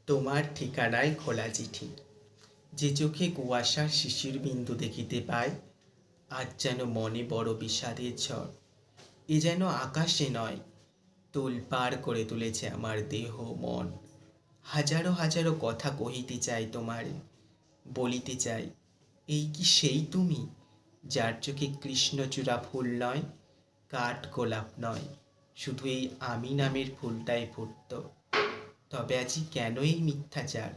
তোমার ঠিকানায় খোলা চিঠি। যে চোখে কুয়াশার শিশির বিন্দু দেখিতে পায়, আজ যেন মনে বড় বিষাদের ঝড়। এ যেন আকাশে নয়, তোলপাড় করে তুলেছে আমার দেহ মন। হাজারো হাজারো কথা কহিতে চাই তোমারে, বলিতে চাই, এই কি সেই তুমি, যার চোখে কৃষ্ণচূড়া ফুল নয়, কাঠ গোলাপ নয়, শুধু এই আমি নামের ফুলটাই ফুটত। তবে আজি কেন এই মিথ্যাচার,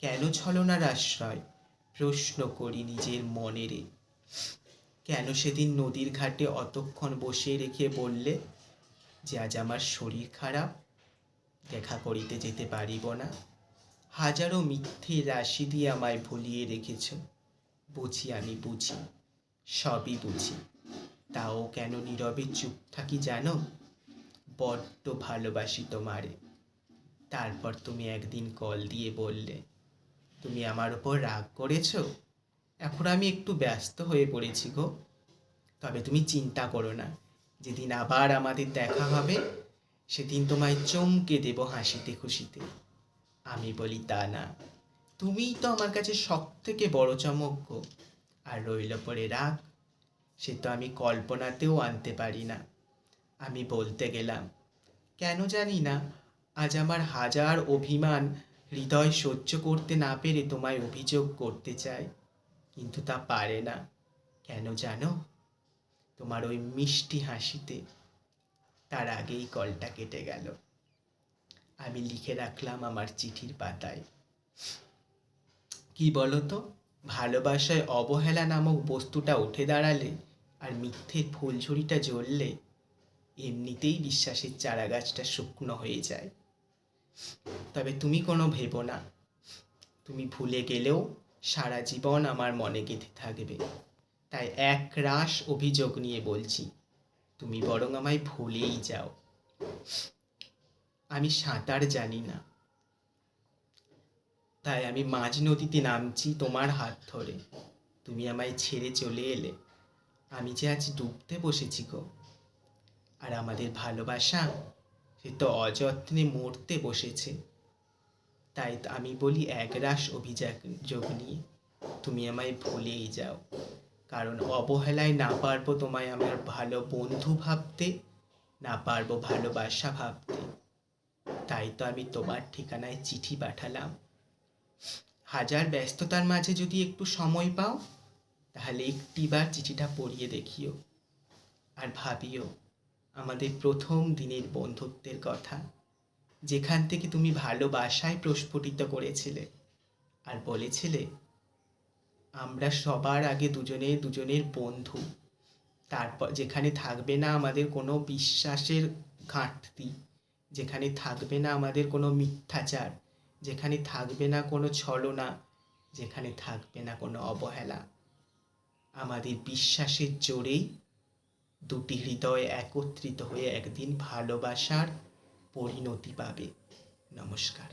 কেন ছলনার আশ্রয়, প্রশ্ন করি নিজের মনেরে। কেন সেদিন নদীর ঘাটে অতক্ষণ বসে রেখে বললে যে আজ আমার শরীর খারাপ, দেখা করিতে যেতে পারিব না। হাজারো মিথ্যে রাশি দিয়ে আমায় ভুলিয়ে রেখেছ। বুঝি, আমি বুঝি, সবই বুঝি, তাও কেন নীরবে চুপ থাকি জানো? বড্ড ভালোবাসি তোমারে। তারপর তুমি একদিন কল দিয়ে বললে তুমি আমার উপর রাগ করেছো, এখন আমি একটু ব্যস্ত হয়ে পড়েছি গো। তবে তুমি চিন্তা করো না, যেদিন আবার আমাদের দেখা হবে সেদিন তোমায় চমকে দেব হাসিতে খুশিতে। আমি বলি তা না, তুমিই তো আমার কাছে সব থেকে বড় চমক গো। আর রইল পরে রাগ, সে তো আমি কল্পনাতেও আনতে পারি না। আমি বলতে গেলাম, কেন জানি না আজ আমার হাজার অভিমান হৃদয় সহ্য করতে না পেরে তোমায় অভিযোগ করতে চায়, কিন্তু তা পারে না। কেন জানো? তোমার ওই মিষ্টি হাসিতে। তার আগেই কলটা কেটে গেল। আমি লিখে রাখলাম আমার চিঠির পাতায়, কি বলতো, ভালোবাসায় অবহেলা নামক বস্তুটা উঠে দাঁড়ালে আর মিথ্যের ফুলঝুরিটা জ্বললে এমনিতেই বিশ্বাসের চারাগাছটা শুকনো হয়ে যায়। তবে তুমি কোনো ভেবো না, তুমি ভুলে গেলেও সারা জীবন আমার মনে গেঁথে থাকবে। তাই এক রাশ অভিযোগ নিয়ে বলছি, তুমি বরং আমায় ভুলেই যাও। আমি সাঁতার জানি না, তাই আমি মাঝ নদীতে নামছি তোমার হাত ধরে। তুমি আমায় ছেড়ে চলে এলে, আমি যে আজ ডুবতে বসেছি গো। আর আমাদের ভালোবাসা, সে তো অযত্নে মরতে বসেছে। তাই আমি বলি একরাশ অভিযোগ নিয়ে তুমি আমায় ভুলেই যাও। কারণ অবহেলায় না পারবো তোমায় আমার ভালো বন্ধু ভাবতে, না পারবো ভালোবাসা ভাবতে। তাই তো আমি তোমার ঠিকানায় চিঠি পাঠালাম। হাজার ব্যস্ততার মাঝে যদি একটু সময় পাও, তাহলে একটিবার চিঠিটা পড়িয়ে দেখিও। আর ভাবিও আমাদের প্রথম দিনের বন্ধুত্বের কথা, যেখান থেকে তুমি ভালোবাসায় প্রস্ফুটিত করেছিলে আর বলেছিলে আমরা সবার আগে দুজনে দুজনের বন্ধু। তারপর যেখানে থাকবে না আমাদের কোনো বিশ্বাসের ঘাটতি, যেখানে থাকবে না আমাদের কোনো মিথ্যাচার, যেখানে থাকবে না কোনো ছলনা, যেখানে থাকবে না কোনো অবহেলা, আমাদের বিশ্বাসের জোরেই দুটি হৃদয় একত্রিত হয়ে একদিন ভালোবাসার পরিণতি পাবে। নমস্কার।